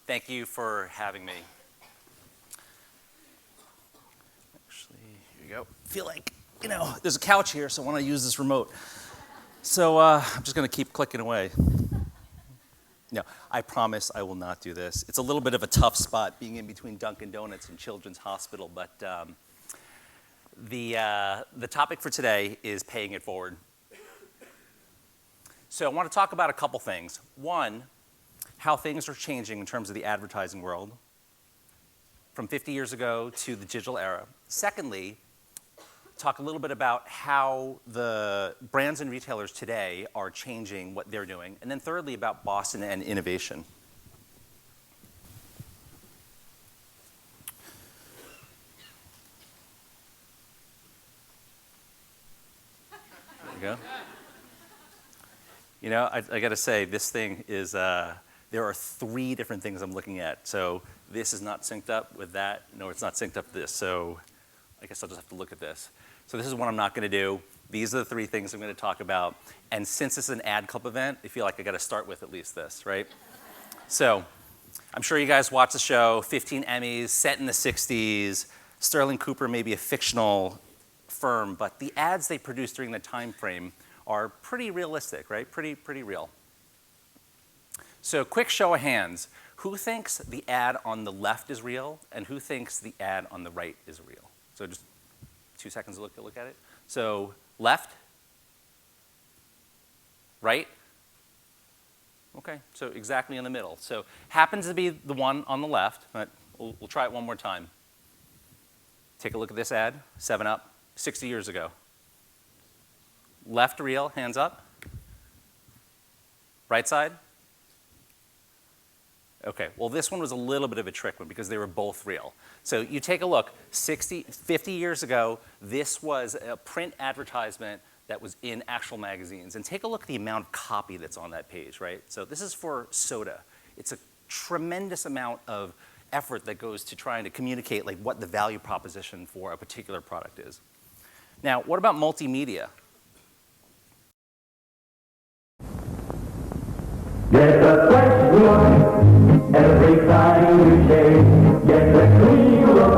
Thank you for having me. Actually, here you go. Feel like, there's a couch here, so I want to use this remote. So I'm just going to keep clicking away. No, I promise I will not do this. It's a little bit of a tough spot being in between Dunkin' Donuts and Children's Hospital, but the topic for today is paying it forward. So I want to talk about a couple things. One, how things are changing in terms of the advertising world from 50 years ago to the digital era. Secondly, talk a little bit about how the brands and retailers today are changing what they're doing. And then thirdly, about Boston and innovation. There you go. I got to say, this thing is, there are 3 different things I'm looking at. So this is not synced up with that. No, it's not synced up with this. So I guess I'll just have to look at this. So this is what I'm not going to do. These are the 3 things I'm going to talk about. And since this is an ad club event, I feel like I got to start with at least this, right? So I'm sure you guys watch the show, 15 Emmys, set in the 60s. Sterling Cooper may be a fictional firm, but the ads they produce during that time frame are pretty realistic, right? Pretty real. So quick show of hands. Who thinks the ad on the left is real, and who thinks the ad on the right is real? So just 2 seconds to look at it. So left, right. Okay, so exactly in the middle. So happens to be the one on the left, but we'll try it one more time. Take a look at this ad, 7-Up, 60 years ago. Left real, hands up. Right side? Okay, well this one was a little bit of a trick one because they were both real. So you take a look, 50 years ago, this was a print advertisement that was in actual magazines. And take a look at the amount of copy that's on that page, right? So this is for soda. It's a tremendous amount of effort that goes to trying to communicate like what the value proposition for a particular product is. Now, what about multimedia? Get a fresh look every time you shave. Get a clean look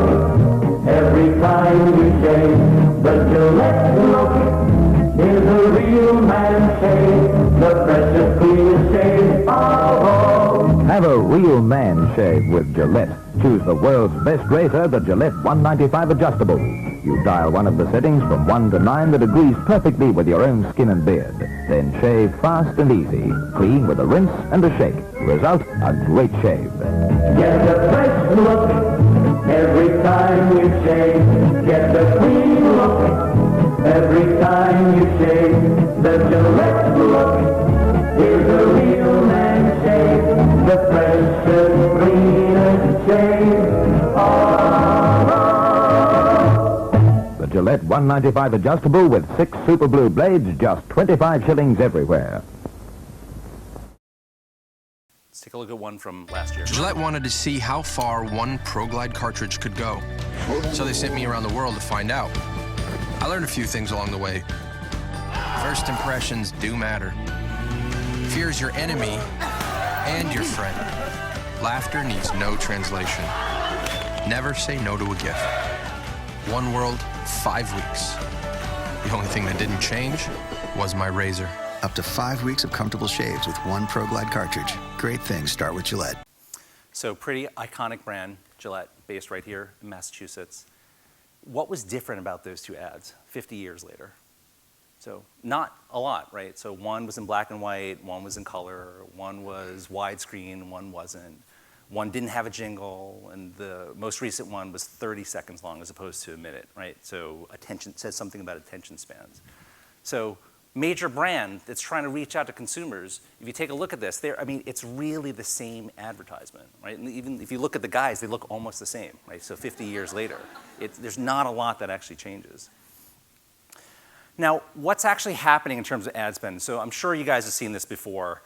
every time you shave. The Gillette look is a real man's shave. The freshest, cleanest shave of all. Have a real man shave with Gillette. Choose the world's best razor, the Gillette 195 Adjustable. You dial one of the settings from 1 to 9 that agrees perfectly with your own skin and beard. Then shave fast and easy. Clean with a rinse and a shake. Result, a great shave. Get a fresh look every time you shave. Get a clean look every time you shave. The Gillette look is a real man's shave. The freshest, cleanest shave of all. The Gillette 195 Adjustable with 6 Super Blue blades, just 25 shillings everywhere. Let's take a look at one from last year. Gillette wanted to see how far one ProGlide cartridge could go. So they sent me around the world to find out. I learned a few things along the way. First impressions do matter. Fear is your enemy and your friend. Laughter needs no translation. Never say no to a gift. One world, 5 weeks. The only thing that didn't change was my razor. Up to 5 weeks of comfortable shaves with one ProGlide cartridge. Great things start with Gillette. So pretty iconic brand, Gillette, based right here in Massachusetts. What was different about those 2 ads 50 years later? So not a lot, right? So one was in black and white, one was in color, one was widescreen, one wasn't. One didn't have a jingle, and the most recent one was 30 seconds long as opposed to a minute, right? So attention says something about attention spans. So major brand that's trying to reach out to consumers, if you take a look at this, it's really the same advertisement, right? And even if you look at the guys, they look almost the same, right? So 50 years later, there's not a lot that actually changes. Now, what's actually happening in terms of ad spend? So I'm sure you guys have seen this before.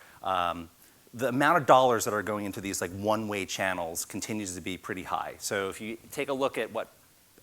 The amount of dollars that are going into these like one-way channels continues to be pretty high. So if you take a look at what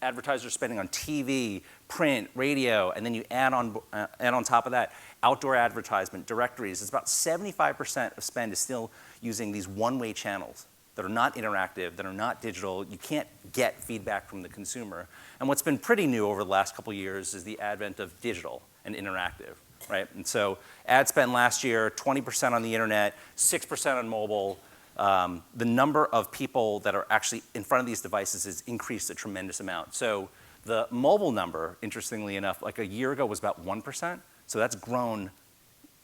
advertisers are spending on TV, print, radio, and then you add on top of that outdoor advertisement, directories, it's about 75% of spend is still using these one-way channels. that are not interactive, that are not digital. You can't get feedback from the consumer. And what's been pretty new over the last couple of years is the advent of digital and interactive, right? And so ad spend last year, 20% on the internet, 6% on mobile. The number of people that are actually in front of these devices has increased a tremendous amount. So the mobile number, interestingly enough, like a year ago was about 1%. So that's grown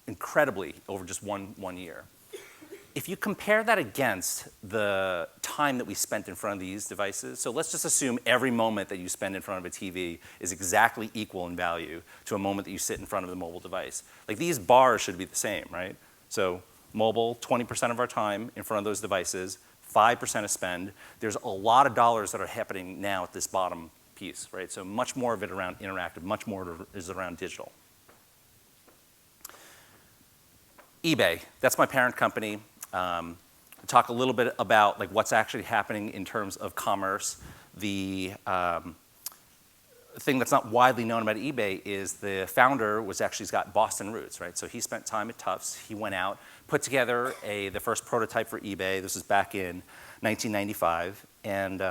incredibly over just one year. If you compare that against the time that we spent in front of these devices, so let's just assume every moment that you spend in front of a TV is exactly equal in value to a moment that you sit in front of the mobile device. Like these bars should be the same, right? So mobile, 20% of our time in front of those devices, 5% of spend. There's a lot of dollars that are happening now at this bottom piece, right? So much more of it around interactive, much more is around digital. eBay, that's my parent company. Talk a little bit about like what's actually happening in terms of commerce. The thing that's not widely known about eBay is the founder he's got Boston roots, right? So he spent time at Tufts. He went out, put together the first prototype for eBay. This was back in 1995. And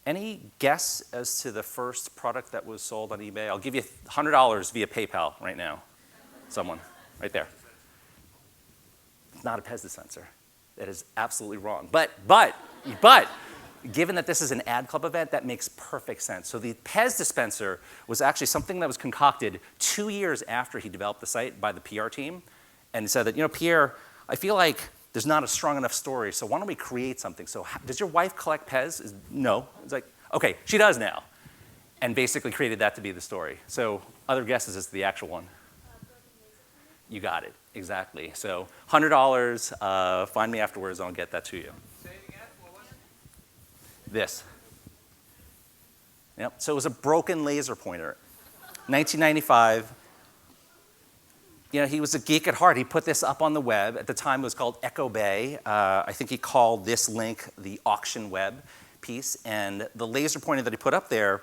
any guess as to the first product that was sold on eBay? I'll give you $100 via PayPal right now. Someone, right there. It's not a Pez dispenser. That is absolutely wrong. But, given that this is an ad club event, that makes perfect sense. So the Pez dispenser was actually something that was concocted 2 years after he developed the site by the PR team, and said that, Pierre, I feel like there's not a strong enough story, so why don't we create something? So does your wife collect Pez? No. It's like, okay, she does now. And basically created that to be the story. So other guesses as to the actual one? You got it, exactly. So $100, find me afterwards, I'll get that to you. Say it again, what was it? This. Yep, so it was a broken laser pointer. 1995, he was a geek at heart. He put this up on the web. At the time, it was called Echo Bay. I think he called this link the auction web piece. And the laser pointer that he put up there,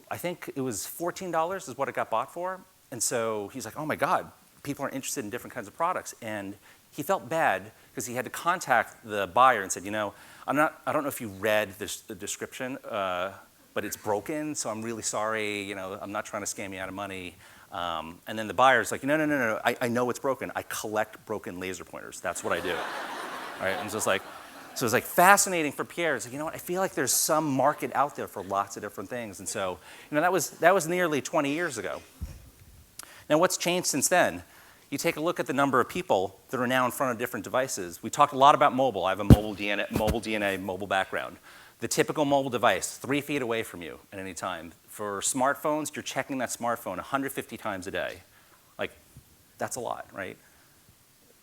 I think it was $14 is what it got bought for. And so he's like, oh my God, people are interested in different kinds of products. And he felt bad because he had to contact the buyer and said, I don't know if you read the description, but it's broken, so I'm really sorry. I'm not trying to scam you out of money. And then the buyer's like, no. I know it's broken. I collect broken laser pointers. That's what I do. Right? And so it's like fascinating for Pierre. It's like, I feel like there's some market out there for lots of different things. And so, that was nearly 20 years ago. Now, what's changed since then? You take a look at the number of people that are now in front of different devices. We talked a lot about mobile. I have a mobile DNA, mobile background. The typical mobile device, 3 feet away from you at any time. For smartphones, you're checking that smartphone 150 times a day. Like, that's a lot, right?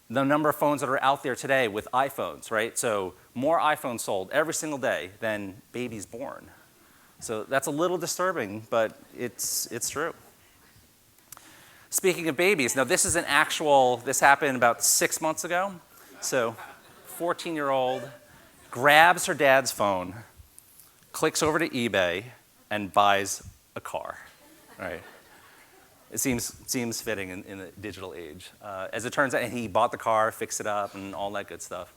The number of phones that are out there today with iPhones, right? So more iPhones sold every single day than babies born. So that's a little disturbing, but it's true. Speaking of babies, now this happened about 6 months ago. So 14-year-old grabs her dad's phone, clicks over to eBay, and buys a car, right? It seems fitting in the digital age. As it turns out, and he bought the car, fixed it up, and all that good stuff.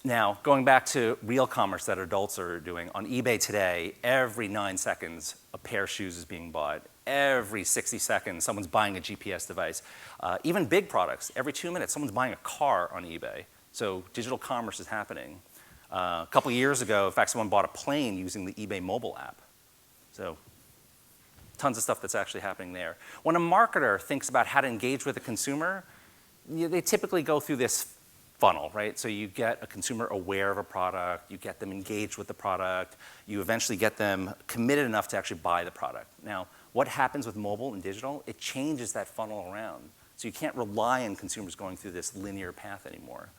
Now, going back to real commerce that adults are doing, on eBay today, every 9 seconds, a pair of shoes is being bought. Every 60 seconds, someone's buying a GPS device. Even big products, every 2 minutes, someone's buying a car on eBay. So digital commerce is happening. A couple years ago, in fact, someone bought a plane using the eBay mobile app. So tons of stuff that's actually happening there. When a marketer thinks about how to engage with a consumer, they typically go through this funnel, right? So you get a consumer aware of a product, you get them engaged with the product, you eventually get them committed enough to actually buy the product. Now, what happens with mobile and digital? It changes that funnel around. So you can't rely on consumers going through this linear path anymore.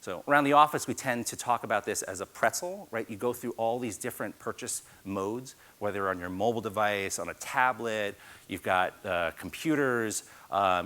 So around the office, we tend to talk about this as a pretzel, right? You go through all these different purchase modes, whether on your mobile device, on a tablet, you've got computers,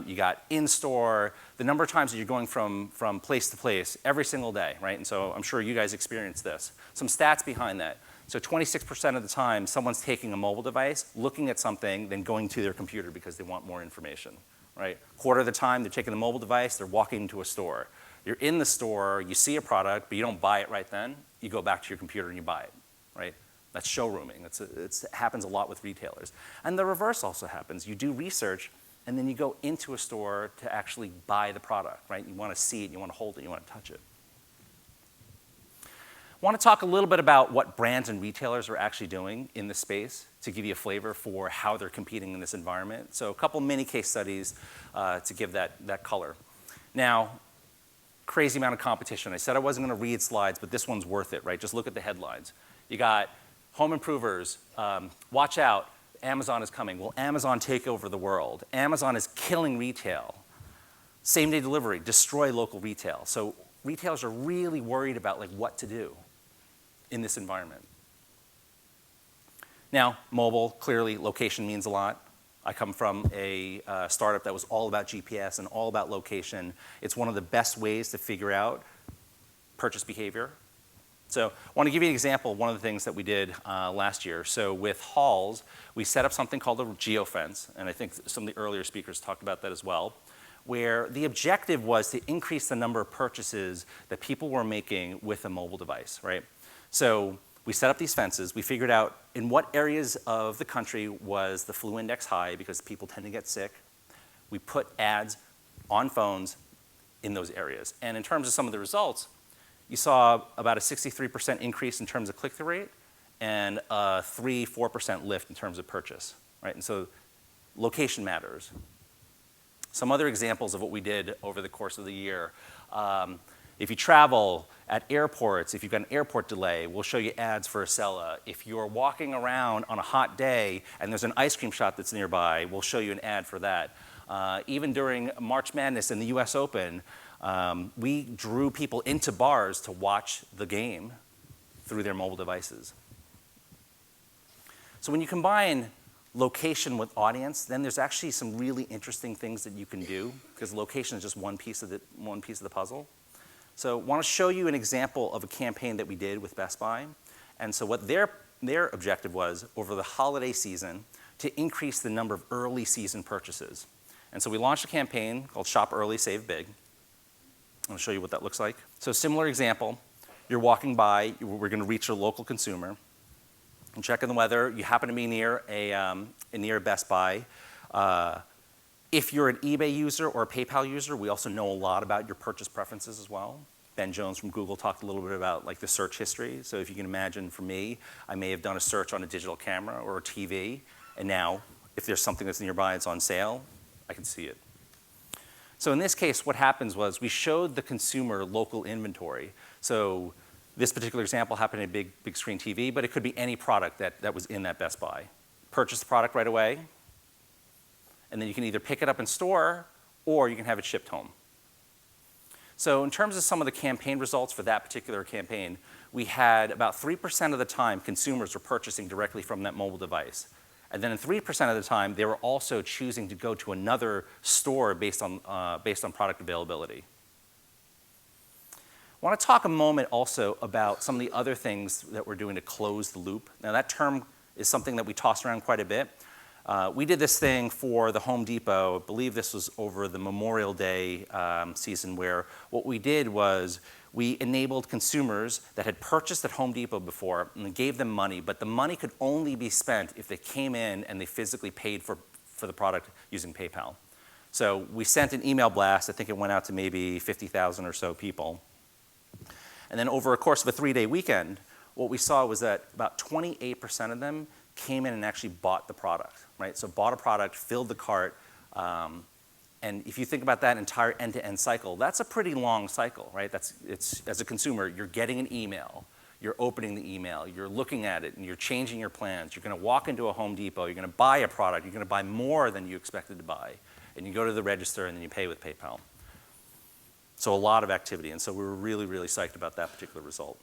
you got in-store, the number of times that you're going from place to place every single day, right? And so I'm sure you guys experience this. Some stats behind that. So 26% of the time, someone's taking a mobile device, looking at something, then going to their computer because they want more information, right? Quarter of the time, they're taking the mobile device, they're walking into a store. You're in the store, you see a product, but you don't buy it right then. You go back to your computer and you buy it, right? That's showrooming. It happens a lot with retailers. And the reverse also happens. You do research, and then you go into a store to actually buy the product, right? You want to see it, you want to hold it, you want to touch it. I want to talk a little bit about what brands and retailers are actually doing in this space to give you a flavor for how they're competing in this environment. So a couple mini case studies to give that color. Now, crazy amount of competition. I said I wasn't going to read slides, but this one's worth it, right? Just look at the headlines. You got home improvers, watch out, Amazon is coming. Will Amazon take over the world? Amazon is killing retail. Same-day delivery, destroy local retail. So retailers are really worried about like what to do in this environment. Now, mobile, clearly location means a lot. I come from a startup that was all about GPS and all about location. It's one of the best ways to figure out purchase behavior. So I want to give you an example of one of the things that we did last year. So with Halls, we set up something called a geofence, and I think some of the earlier speakers talked about that as well, where the objective was to increase the number of purchases that people were making with a mobile device, right? So we set up these fences. We figured out in what areas of the country was the flu index high because people tend to get sick. We put ads on phones in those areas. And in terms of some of the results, you saw about a 63% increase in terms of click-through rate and a 3-4% lift in terms of purchase, right? And so location matters. Some other examples of what we did over the course of the year. If you travel at airports, if you've got an airport delay, we'll show you ads for Acela. If you're walking around on a hot day and there's an ice cream shop that's nearby, we'll show you an ad for that. Even during March Madness and the US Open, we drew people into bars to watch the game through their mobile devices. So when you combine location with audience, then there's actually some really interesting things that you can do because location is just one piece of the puzzle. So I want to show you an example of a campaign that we did with Best Buy. And so what their objective was over the holiday season to increase the number of early season purchases. And so we launched a campaign called Shop Early, Save Big. I'll show you what that looks like. So similar example, you're walking by, we're going to reach a local consumer. And checking the weather, you happen to be near a Best Buy. If you're an eBay user or a PayPal user, we also know a lot about your purchase preferences as well. Ben Jones from Google talked a little bit about like the search history. So if you can imagine for me, I may have done a search on a digital camera or a TV, and now if there's something that's nearby, it's on sale, I can see it. So in this case, what happens was we showed the consumer local inventory. So this particular example happened in a big screen TV, but it could be any product that was in that Best Buy. Purchase the product right away, and then you can either pick it up in store or you can have it shipped home. So in terms of some of the campaign results for that particular campaign, we had about 3% of the time consumers were purchasing directly from that mobile device. And then in 3% of the time, they were also choosing to go to another store based on product availability. I want to talk a moment also about some of the other things that we're doing to close the loop. Now that term is something that we toss around quite a bit. We did this thing for the Home Depot. I believe this was over the Memorial Day season where what we did was we enabled consumers that had purchased at Home Depot before and gave them money, but the money could only be spent if they came in and they physically paid for the product using PayPal. So we sent an email blast. I think it went out to maybe 50,000 or so people. And then over a course of a 3-day weekend, what we saw was that about 28% of them came in and actually bought the product, right? So bought a product, filled the cart, and if you think about that entire end-to-end cycle, that's a pretty long cycle, right? As a consumer, you're getting an email, you're opening the email, you're looking at it, and you're changing your plans. You're going to walk into a Home Depot, you're going to buy a product, you're going to buy more than you expected to buy, and you go to the register and then you pay with PayPal. So a lot of activity, and so we were really, really psyched about that particular result.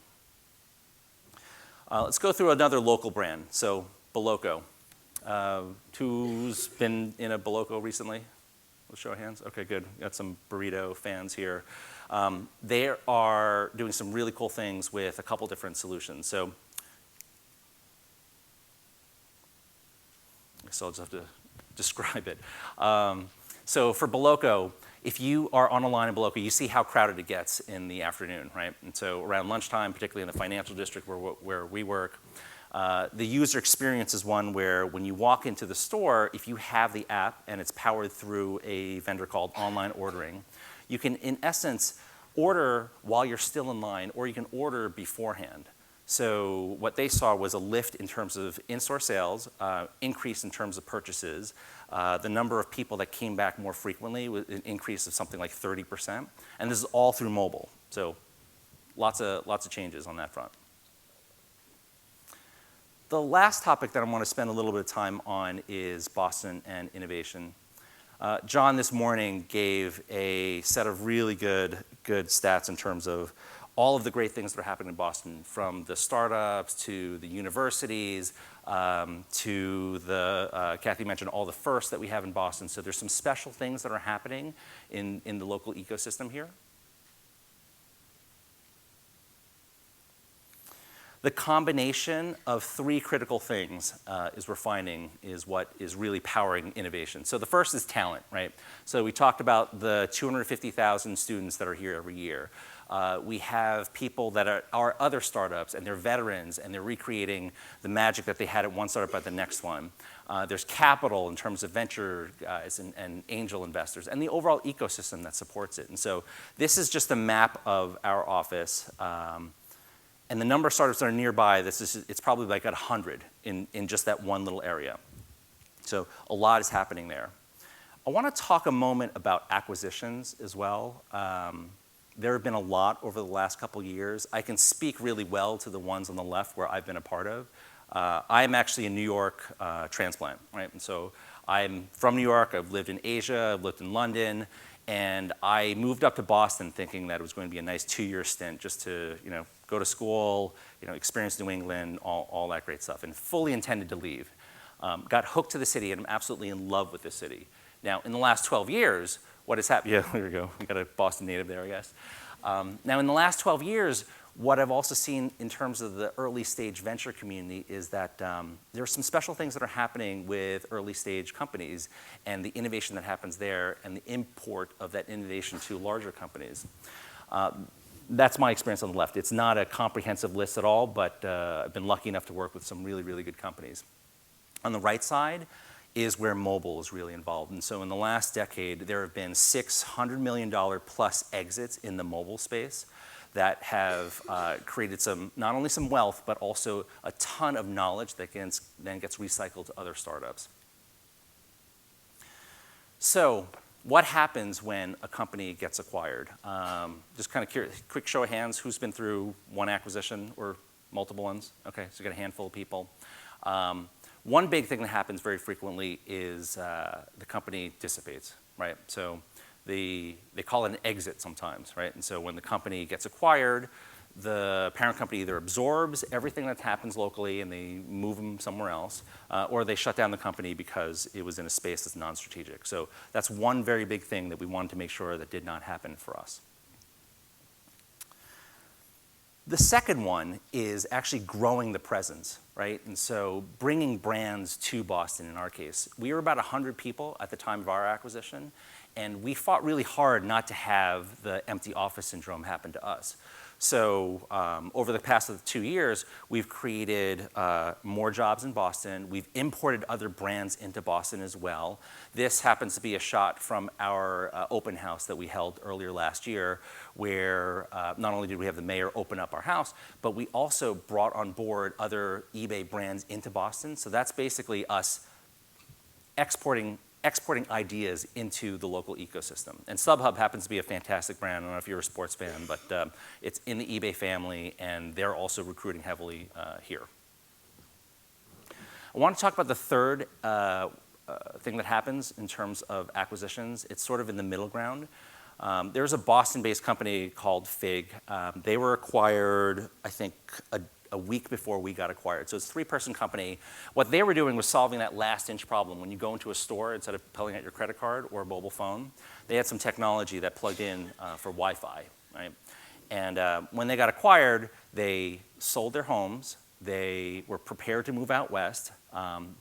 Let's go through another local brand. So Boloco. Who's been in a Boloco recently? Let's show of hands. Okay, good. Got some burrito fans here. They are doing some really cool things with a couple different solutions. So I guess I'll just have to describe it. So for Boloco, if you are on a line in Boloka, you see how crowded it gets in the afternoon, right? And so around lunchtime, particularly in the financial district where we work, the user experience is one where when you walk into the store, if you have the app and it's powered through a vendor called online ordering, you can, in essence, order while you're still in line, or you can order beforehand. So what they saw was a lift in terms of in-store sales, increase in terms of purchases. The number of people that came back more frequently was an increase of something like 30%. And this is all through mobile. So lots of changes on that front. The last topic that I want to spend a little bit of time on is Boston and innovation. John this morning gave a set of really good stats in terms of all of the great things that are happening in Boston, from the startups to the universities to the, Kathy mentioned all the firsts that we have in Boston. So there's some special things that are happening in the local ecosystem here. The combination of three critical things is we're finding is what is really powering innovation. So the first is talent, right? So we talked about the 250,000 students that are here every year. We have people that are other startups, and they're veterans, and they're recreating the magic that they had at one startup at the next one. There's capital in terms of venture guys and angel investors, and the overall ecosystem that supports it. And so this is just a map of our office. And the number of startups that are nearby, it's probably like at 100 in just that one little area. So a lot is happening there. I want to talk a moment about acquisitions as well. There have been a lot over the last couple years. I can speak really well to the ones on the left where I've been a part of. I'm actually a New York transplant, right? And so I'm from New York. I've lived in Asia. I've lived in London. And I moved up to Boston thinking that it was going to be a nice 2-year stint just to, go to school, experience New England, all that great stuff, and fully intended to leave. Got hooked to the city, and I'm absolutely in love with the city. Now, in the last 12 years, what has happened? Yeah, there we go. We got a Boston native there, I guess. Now, in the last 12 years, what I've also seen in terms of the early stage venture community is that there are some special things that are happening with early stage companies and the innovation that happens there and the import of that innovation to larger companies. That's my experience on the left. It's not a comprehensive list at all, but I've been lucky enough to work with some really, really good companies. On the right side is where mobile is really involved. And so in the last decade, there have been $600 million plus exits in the mobile space that have created not only some wealth, but also a ton of knowledge that then gets recycled to other startups. So what happens when a company gets acquired? Just kind of curious, quick show of hands, who's been through one acquisition or multiple ones? Okay, so you got a handful of people. One big thing that happens very frequently is the company dissipates, right? So they call it an exit sometimes, right? And so when the company gets acquired, the parent company either absorbs everything that happens locally and they move them somewhere else, or they shut down the company because it was in a space that's non-strategic. So that's one very big thing that we wanted to make sure that did not happen for us. The second one is actually growing the presence, right? And so bringing brands to Boston in our case. We were about 100 people at the time of our acquisition, and we fought really hard not to have the empty office syndrome happen to us. So over the past 2 years, we've created more jobs in Boston. We've imported other brands into Boston as well. This happens to be a shot from our open house that we held earlier last year, where not only did we have the mayor open up our house, but we also brought on board other eBay brands into Boston. So that's basically us exporting ideas into the local ecosystem. And StubHub happens to be a fantastic brand. I don't know if you're a sports fan, but it's in the eBay family, and they're also recruiting heavily here. I want to talk about the third thing that happens in terms of acquisitions. It's sort of in the middle ground. There's a Boston-based company called Fig. They were acquired, I think, a week before we got acquired. So it's a 3-person company. What they were doing was solving that last-inch problem. When you go into a store, instead of pulling out your credit card or a mobile phone, they had some technology that plugged in for Wi-Fi, right? And when they got acquired, they sold their homes. They were prepared to move out west.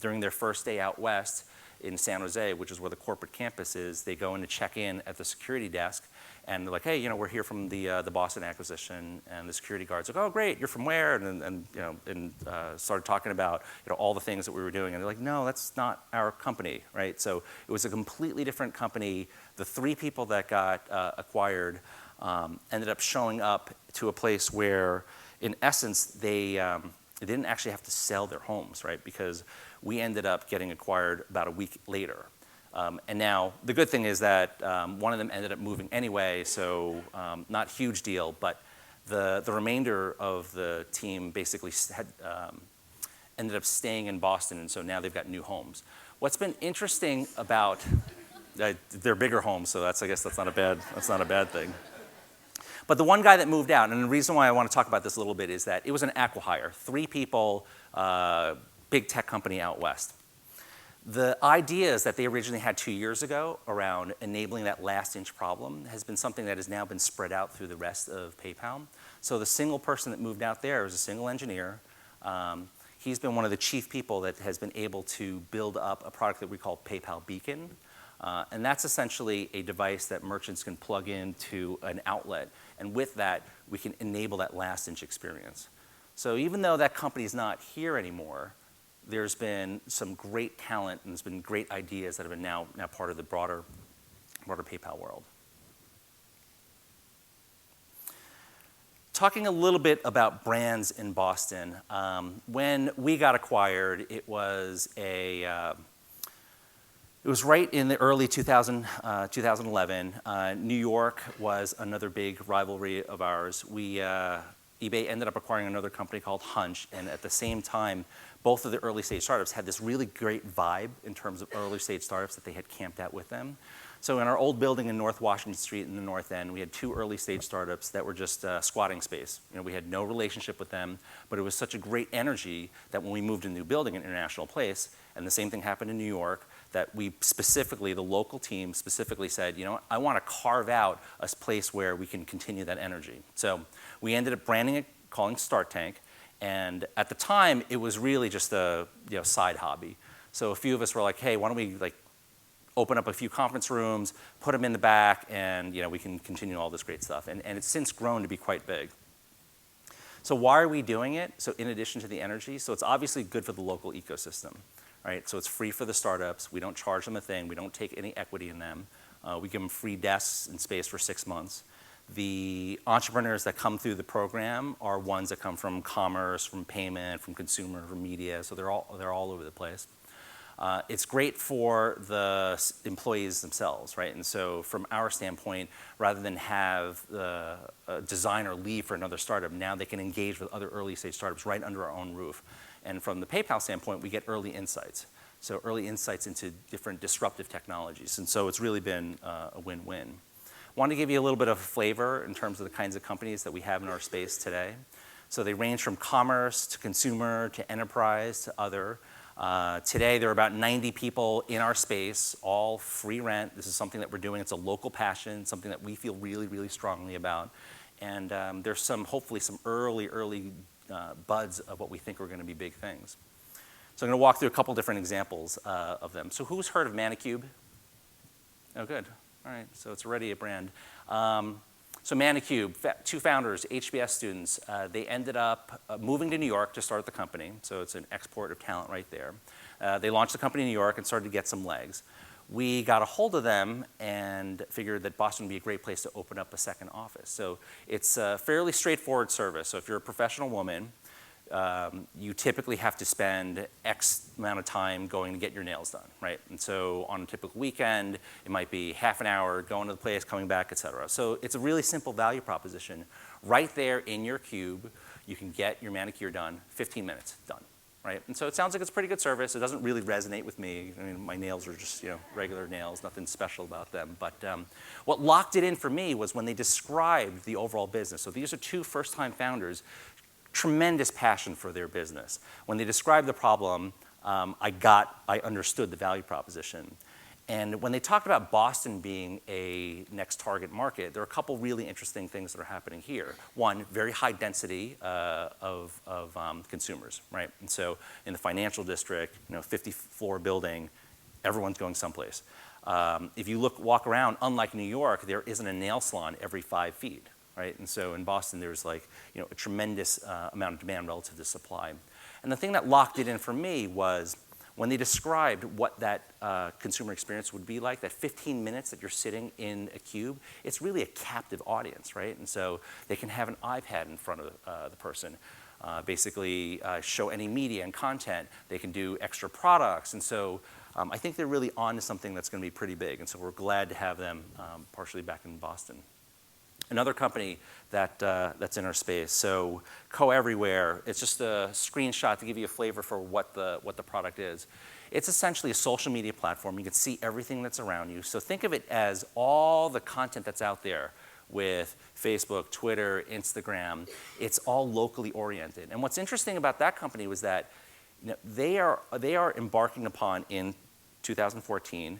During their first day out west, in San Jose, which is where the corporate campus is, they go in to check in at the security desk, and they're like, hey, we're here from the Boston acquisition, and the security guard's like, oh, great, you're from where? And started talking about all the things that we were doing, and they're like, no, that's not our company, right? So it was a completely different company. The 3 people that got acquired ended up showing up to a place where, in essence, they didn't actually have to sell their homes, right? Because we ended up getting acquired about a week later. And now the good thing is that one of them ended up moving anyway, so not huge deal, but the remainder of the team basically had, ended up staying in Boston, and so now they've got new homes. What's been interesting about, they're bigger homes, so I guess that's not a bad thing. But the one guy that moved out, and the reason why I want to talk about this a little bit is that it was an acqui-hire, 3 people, big tech company out west. The ideas that they originally had 2 years ago around enabling that last inch problem has been something that has now been spread out through the rest of PayPal. So the single person that moved out there was a single engineer. He's been one of the chief people that has been able to build up a product that we call PayPal Beacon. And that's essentially a device that merchants can plug into an outlet. And with that, we can enable that last inch experience. So even though that company's not here anymore, there's been some great talent and there's been great ideas that have been now part of the broader PayPal world. Talking a little bit about brands in Boston. When we got acquired, it was right in the early 2011. New York was another big rivalry of ours. eBay ended up acquiring another company called Hunch, and at the same time, both of the early stage startups had this really great vibe in terms of early stage startups that they had camped out with them. So in our old building in North Washington Street in the North End, we had 2 early stage startups that were just squatting space. We had no relationship with them, but it was such a great energy that when we moved to a new building in International Place, and the same thing happened in New York, that we specifically, the local team specifically said, I want to carve out a place where we can continue that energy. So we ended up branding it, calling Start Tank, and at the time, it was really just a side hobby. So a few of us were like, hey, why don't we open up a few conference rooms, put them in the back, and we can continue all this great stuff. And it's since grown to be quite big. So why are we doing it? So in addition to the energy, so it's obviously good for the local ecosystem, right? So it's free for the startups. We don't charge them a thing. We don't take any equity in them. We give them free desks and space for 6 months. The entrepreneurs that come through the program are ones that come from commerce, from payment, from consumer, from media, so they're all over the place. It's great for the employees themselves, right? And so from our standpoint, rather than have the designer leave for another startup, now they can engage with other early stage startups right under our own roof. And from the PayPal standpoint, we get early insights. So early insights into different disruptive technologies. And so it's really been a win-win. Want to give you a little bit of flavor in terms of the kinds of companies that we have in our space today. So they range from commerce to consumer to enterprise to other. Today, there are about 90 people in our space, all free rent. This is something that we're doing. It's a local passion, something that we feel really, really strongly about. And there's hopefully some early buds of what we think are going to be big things. So I'm going to walk through a couple different examples of them. So who's heard of Manicube? Oh, good. All right, so it's already a brand. So Manicube, 2 founders, HBS students, they ended up moving to New York to start the company. So it's an export of talent right there. They launched the company in New York and started to get some legs. We got a hold of them and figured that Boston would be a great place to open up a second office. So it's a fairly straightforward service. So if you're a professional woman, you typically have to spend X amount of time going to get your nails done, right? And so on a typical weekend, it might be half an hour, going to the place, coming back, et cetera. So it's a really simple value proposition. Right there in your cube, you can get your manicure done, 15 minutes, done, right? And so it sounds like it's a pretty good service. It doesn't really resonate with me. I mean, my nails are just, regular nails, nothing special about them. But what locked it in for me was when they described the overall business. So these are 2 first-time founders, tremendous passion for their business. When they described the problem, I understood the value proposition. And when they talked about Boston being a next target market, there are a couple really interesting things that are happening here. One, very high density of consumers, right? And so in the financial district, 50-floor building, everyone's going someplace. If you walk around, unlike New York, there isn't a nail salon every 5 feet, right? And so in Boston, there's like, a tremendous amount of demand relative to supply. And the thing that locked it in for me was when they described what that consumer experience would be like, that 15 minutes that you're sitting in a cube, it's really a captive audience, right? And so they can have an iPad in front of the person, basically show any media and content. They can do extra products. And so I think they're really on to something that's going to be pretty big. And so we're glad to have them partially back in Boston. Another company that's in our space, so Co-Everywhere, it's just a screenshot to give you a flavor for what the product is. It's essentially a social media platform. You can see everything that's around you. So think of it as all the content that's out there with Facebook, Twitter, Instagram. It's all locally oriented. And what's interesting about that company was that they are embarking upon in 2014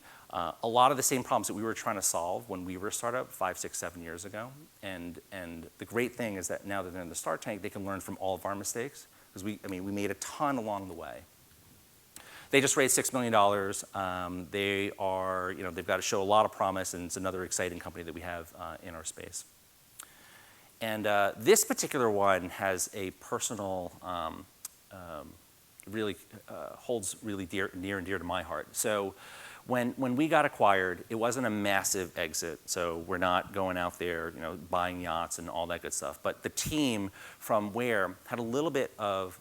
a lot of the same problems that we were trying to solve when we were a startup 5, 6, 7 years ago. And the great thing is that now that they're in the Start Tank, they can learn from all of our mistakes, because we made a ton along the way. They just raised $6 million. They are, they've got to show a lot of promise, and it's another exciting company that we have in our space. And this particular one has a personal, really holds really near and dear to my heart. So when we got acquired, it wasn't a massive exit. So we're not going out there, buying yachts and all that good stuff. But the team from Where had a little bit of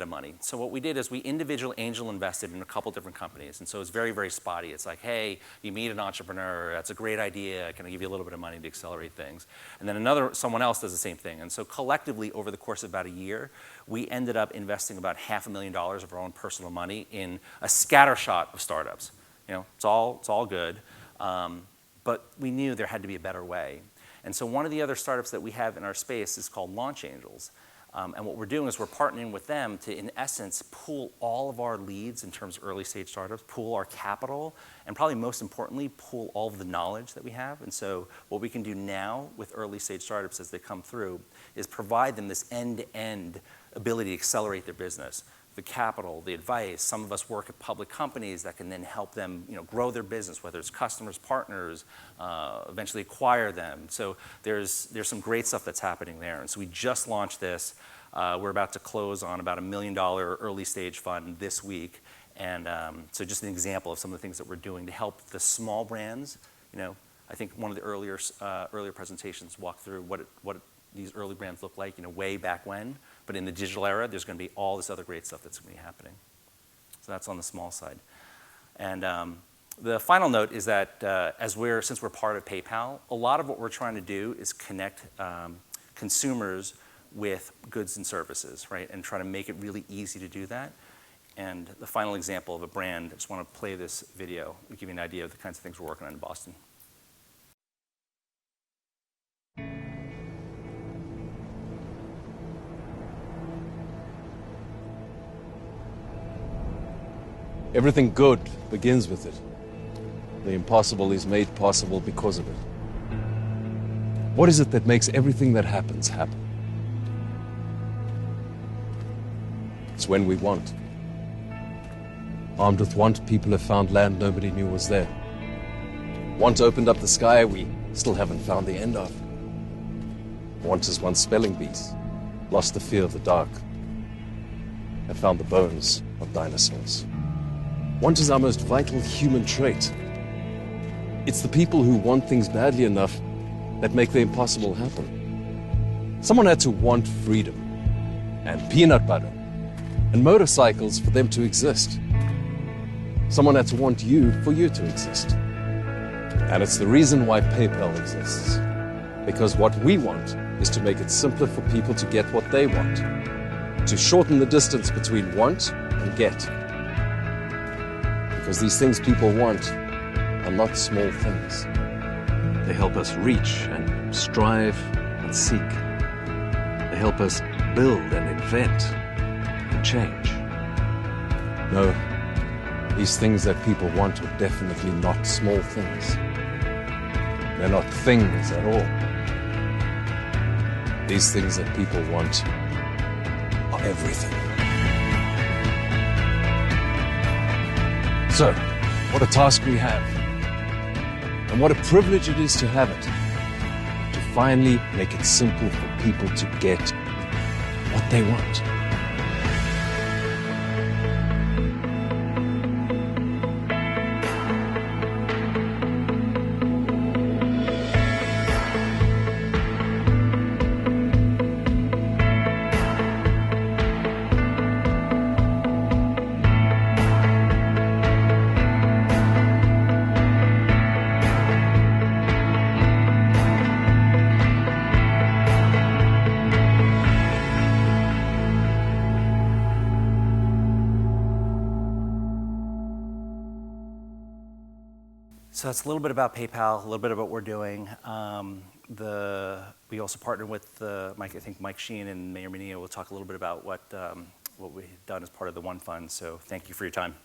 money. So what we did is we individual angel invested in a couple different companies. And so it's very, very spotty. It's like, hey, you meet an entrepreneur, that's a great idea, can I give you a little bit of money to accelerate things? And then someone else does the same thing. And so collectively, over the course of about a year, we ended up investing about $500,000 of our own personal money in a scattershot of startups. It's all good. But we knew there had to be a better way. And so one of the other startups that we have in our space is called Launch Angels. And what we're doing is we're partnering with them to, in essence, pool all of our leads in terms of early stage startups, pool our capital, and probably most importantly, pool all of the knowledge that we have. And so what we can do now with early stage startups as they come through is provide them this end-to-end ability to accelerate their business. The capital, the advice. Some of us work at public companies that can then help them grow their business, whether it's customers, partners, eventually acquire them. So there's some great stuff that's happening there. And so we just launched this. We're about to close on about $1 million early stage fund this week. And so just an example of some of the things that we're doing to help the small brands. I think one of the earlier presentations walked through what these early brands look like, way back when. But in the digital era, there's going to be all this other great stuff that's going to be happening. So that's on the small side. And the final note is that since we're part of PayPal, a lot of what we're trying to do is connect consumers with goods and services, right? And try to make it really easy to do that. And the final example of a brand, I just want to play this video to give you an idea of the kinds of things we're working on in Boston. Everything good begins with it. The impossible is made possible because of it. What is it that makes everything that happens happen? It's when we want. Armed with want, people have found land nobody knew was there. Want opened up the sky we still haven't found the end of. Want is once spelling bees, lost the fear of the dark, and found the bones of dinosaurs. Want is our most vital human trait. It's the people who want things badly enough that make the impossible happen. Someone had to want freedom, and peanut butter, and motorcycles for them to exist. Someone had to want you for you to exist. And it's the reason why PayPal exists. Because what we want is to make it simpler for people to get what they want. To shorten the distance between want and get. Because these things people want are not small things. They help us reach and strive and seek. They help us build and invent and change. No, these things that people want are definitely not small things. They're not things at all. These things that people want are everything. So, what a task we have. And what a privilege it is to have it. To finally make it simple for people to get what they want. So that's a little bit about PayPal, a little bit about what we're doing. We also partnered with I think Mike Sheen and Mayor Menino will talk a little bit about what we've done as part of the One Fund. So thank you for your time.